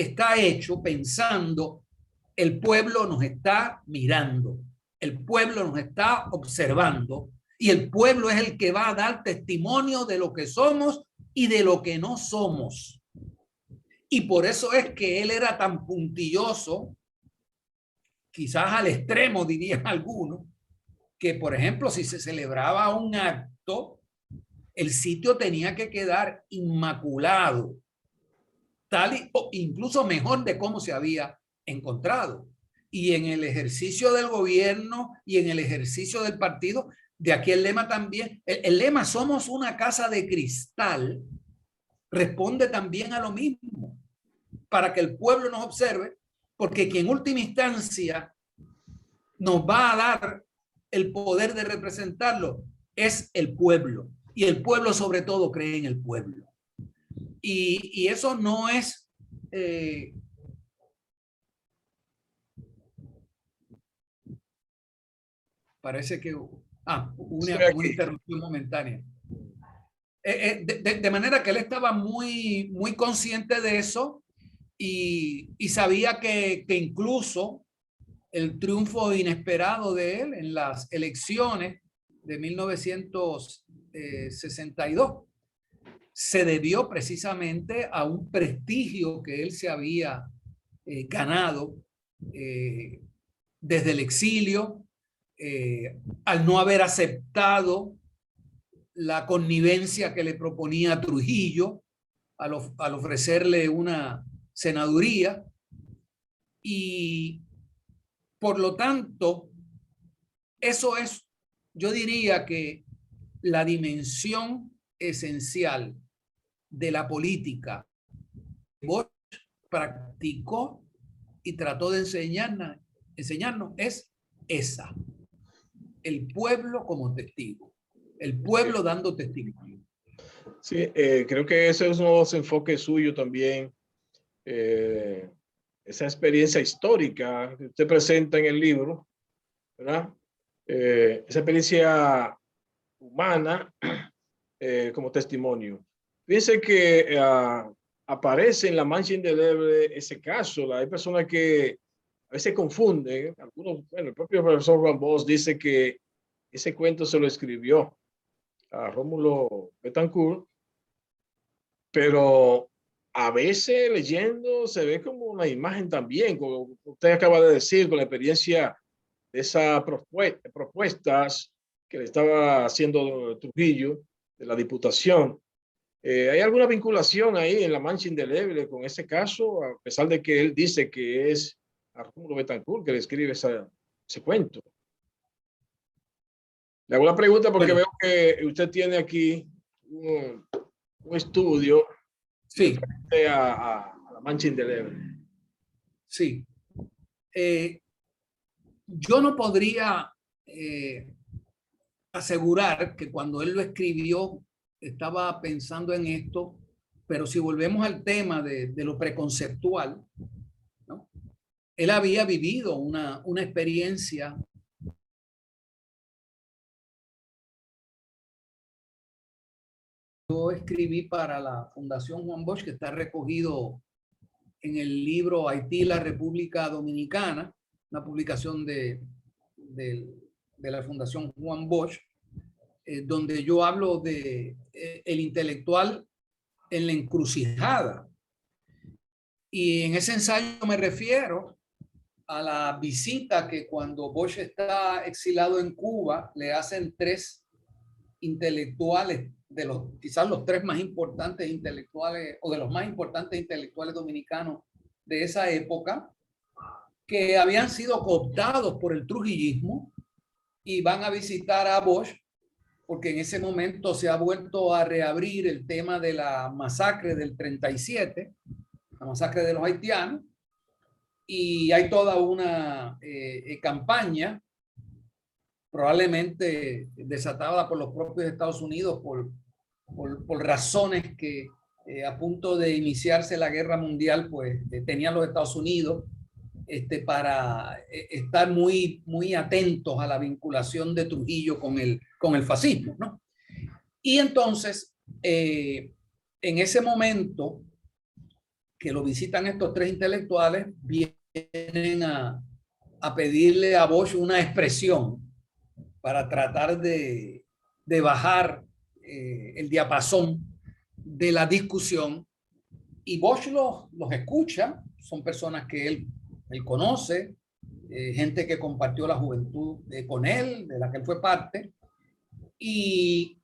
está hecho pensando, el pueblo nos está mirando, el pueblo nos está observando y el pueblo es el que va a dar testimonio de lo que somos y de lo que no somos. Y por eso es que él era tan puntilloso, quizás al extremo dirían algunos, que por ejemplo si se celebraba un acto, el sitio tenía que quedar inmaculado, tal y, o incluso mejor de cómo se había encontrado. Y en el ejercicio del gobierno y en el ejercicio del partido, de aquí el lema también, el lema somos una casa de cristal, responde también a lo mismo, para que el pueblo nos observe, porque quien en última instancia nos va a dar el poder de representarlo es el pueblo. Y el pueblo sobre todo cree en el pueblo. Y eso no es... parece que una interrupción momentánea. De manera que él estaba muy, muy consciente de eso y sabía que incluso el triunfo inesperado de él en las elecciones de 1962 se debió precisamente a un prestigio que él se había ganado desde el exilio, al no haber aceptado la connivencia que le proponía Trujillo al ofrecerle una senaduría, y por lo tanto eso es, yo diría que la dimensión esencial de la política que Bosch practicó y trató de enseñarnos es esa: el pueblo como testigo, el pueblo dando testimonio. Sí, creo que ese es uno de los enfoques suyos también, esa experiencia histórica que usted presenta en el libro, ¿verdad? Esa experiencia humana como testimonio. Fíjense que aparece en La Mancha Indeleble ese caso. Hay personas que a veces confunden. Algunos, bueno, el propio profesor Juan Bosch dice que ese cuento se lo escribió a Rómulo Betancourt, pero a veces leyendo se ve como una imagen también, como usted acaba de decir, con la experiencia de esas propuestas que le estaba haciendo Trujillo de la Diputación. ¿Hay alguna vinculación ahí en La Mancha Indeleble con ese caso, a pesar de que él dice que es a Rómulo Betancourt que le escribe ese cuento? Le hago la pregunta porque veo que usted tiene aquí un estudio, sí, a La Mancha Indeleble. Sí. Yo no podría asegurar que cuando él lo escribió estaba pensando en esto, pero si volvemos al tema de lo preconceptual, ¿no? Él había vivido una experiencia. Yo escribí para la Fundación Juan Bosch, que está recogido en el libro Haití, la República Dominicana, una publicación de la Fundación Juan Bosch, donde yo hablo de el intelectual en la encrucijada. Y en ese ensayo me refiero a la visita que cuando Bosch está exilado en Cuba, le hacen 3 intelectuales, quizás los 3 más importantes intelectuales, o de los más importantes intelectuales dominicanos de esa época, que habían sido cooptados por el trujillismo y van a visitar a Bosch, porque en ese momento se ha vuelto a reabrir el tema de la masacre del 37, la masacre de los haitianos, y hay toda una campaña, probablemente desatada por los propios Estados Unidos por razones que a punto de iniciarse la guerra mundial, pues tenían los Estados Unidos para estar muy, muy atentos a la vinculación de Trujillo con el fascismo, ¿no? Y entonces, en ese momento, que lo visitan estos tres intelectuales, vienen a pedirle a Bosch una expresión para tratar de bajar el diapasón de la discusión. Y Bosch los escucha, son personas que él conoce, gente que compartió la juventud con él, de la que él fue parte, y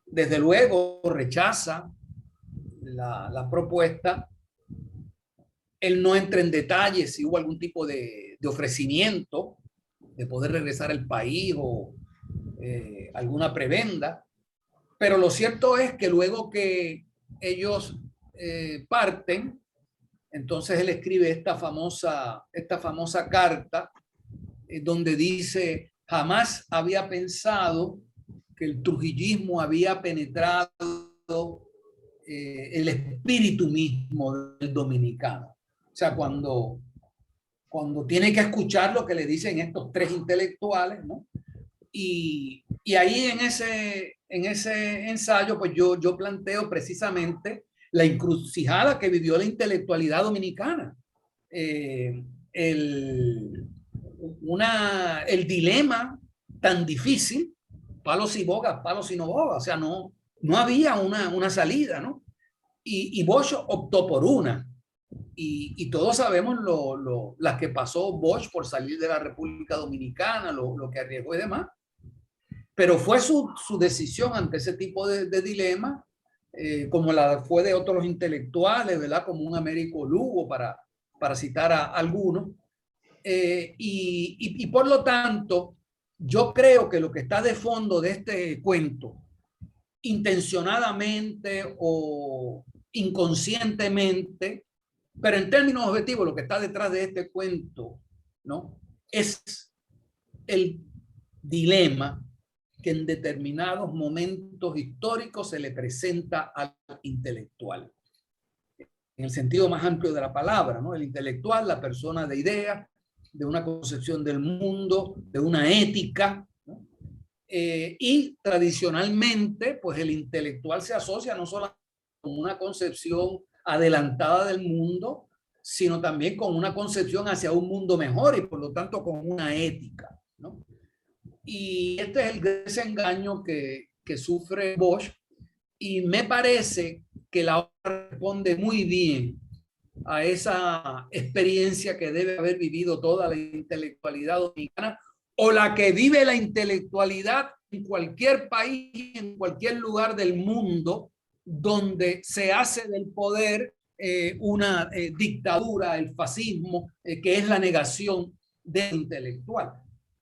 desde luego rechaza la propuesta. Él no entra en detalles si hubo algún tipo de ofrecimiento de poder regresar al país o alguna prebenda, pero lo cierto es que luego que ellos parten, entonces él escribe esta famosa carta donde dice: jamás había pensado que el trujillismo había penetrado el espíritu mismo del dominicano. O sea, cuando tiene que escuchar lo que le dicen estos tres intelectuales, ¿no? Y ahí en ese ensayo, pues yo planteo precisamente la encrucijada que vivió la intelectualidad dominicana. El dilema tan difícil, palos y bogas, palos y no bogas, o sea, no había una salida, ¿no? Y Bosch optó por una. Y todos sabemos las que pasó Bosch por salir de la República Dominicana, lo que arriesgó y demás. Pero fue su decisión ante ese tipo de dilema, como la fue de otros intelectuales, ¿verdad? Como un Américo Lugo, para citar a algunos. Y por lo tanto, yo creo que lo que está de fondo de este cuento, intencionadamente o inconscientemente, pero en términos objetivos, lo que está detrás de este cuento, ¿no?, es el dilema que en determinados momentos históricos se le presenta al intelectual. En el sentido más amplio de la palabra, ¿no? El intelectual, la persona de ideas, de una concepción del mundo, de una ética, ¿no? Y tradicionalmente, pues el intelectual se asocia no solo con una concepción adelantada del mundo, sino también con una concepción hacia un mundo mejor y por lo tanto con una ética, ¿no? Y este es el desengaño que sufre Bosch, y me parece que la obra responde muy bien a esa experiencia que debe haber vivido toda la intelectualidad dominicana, o la que vive la intelectualidad en cualquier país, en cualquier lugar del mundo donde se hace del poder una dictadura, el fascismo, que es la negación del intelectual.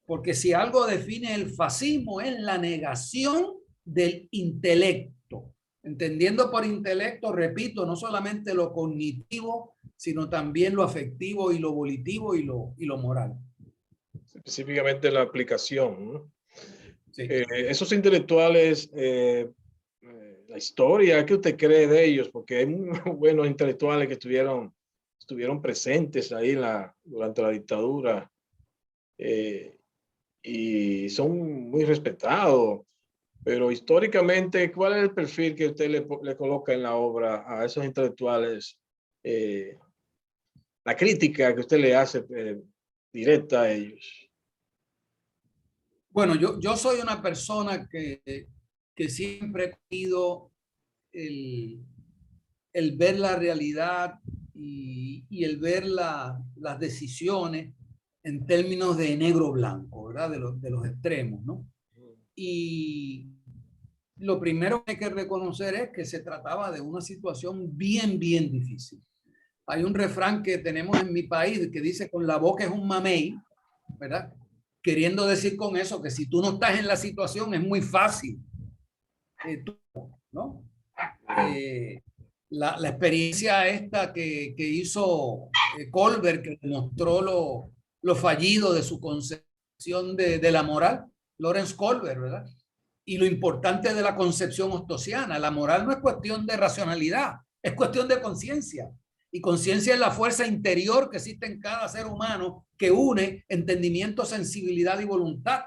Porque si algo define el fascismo es la negación del intelecto. Entendiendo por intelecto, repito, no solamente lo cognitivo, sino también lo afectivo y lo volitivo y lo moral. Específicamente la aplicación, ¿no? Sí. Esos intelectuales, la historia, ¿qué usted cree de ellos? Porque hay muy buenos intelectuales que estuvieron presentes ahí durante la dictadura y son muy respetados. Pero históricamente, ¿cuál es el perfil que usted le coloca en la obra a esos intelectuales? La crítica que usted le hace directa a ellos. Bueno, yo soy una persona que siempre he tenido el ver la realidad y el ver las decisiones en términos de negro-blanco, ¿verdad? De los extremos, ¿no? Y lo primero que hay que reconocer es que se trataba de una situación bien difícil. Hay un refrán que tenemos en mi país que dice: con la boca es un mamey, ¿verdad? Queriendo decir con eso que si tú no estás en la situación es muy fácil, ¿no? La experiencia esta que hizo Colbert, que demostró lo fallido de su concepción de la moral, Lawrence Colbert, ¿verdad? Y lo importante de la concepción ostosiana: la moral no es cuestión de racionalidad, es cuestión de conciencia. Y conciencia es la fuerza interior que existe en cada ser humano, que une entendimiento, sensibilidad y voluntad,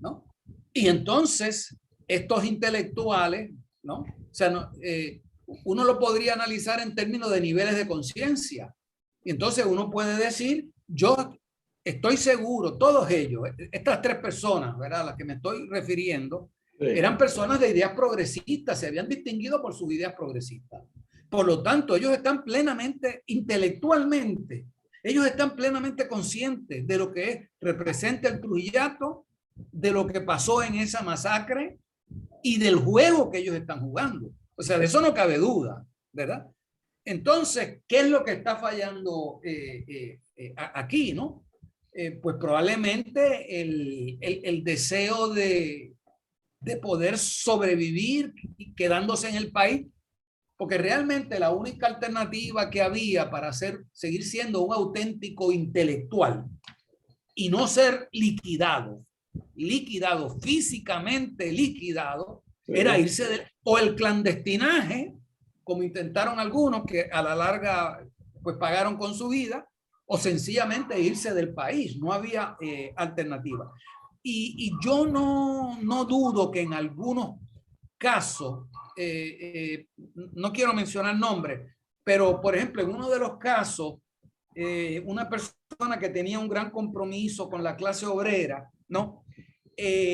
¿no? Y entonces estos intelectuales, ¿no? O sea, uno lo podría analizar en términos de niveles de conciencia. Y entonces uno puede decir, yo estoy seguro, todos ellos, estas tres personas, ¿verdad?, a las que me estoy refiriendo, Sí. eran personas de ideas progresistas, se habían distinguido por sus ideas progresistas. Por lo tanto, ellos están plenamente, intelectualmente, ellos están plenamente conscientes de lo que representa el Trujillato, de lo que pasó en esa masacre y del juego que ellos están jugando. O sea, de eso no cabe duda, ¿verdad? Entonces, ¿qué es lo que está fallando aquí, no? Pues probablemente el deseo de poder sobrevivir y quedándose en el país, porque realmente la única alternativa que había para seguir siendo un auténtico intelectual y no ser liquidado, físicamente liquidado, Sí. era irse o el clandestinaje, como intentaron algunos que a la larga pues pagaron con su vida, o sencillamente irse del país. No había alternativa. Y yo no dudo que en algunos casos, no quiero mencionar nombres, pero por ejemplo, en uno de los casos, una persona que tenía un gran compromiso con la clase obrera, ¿no?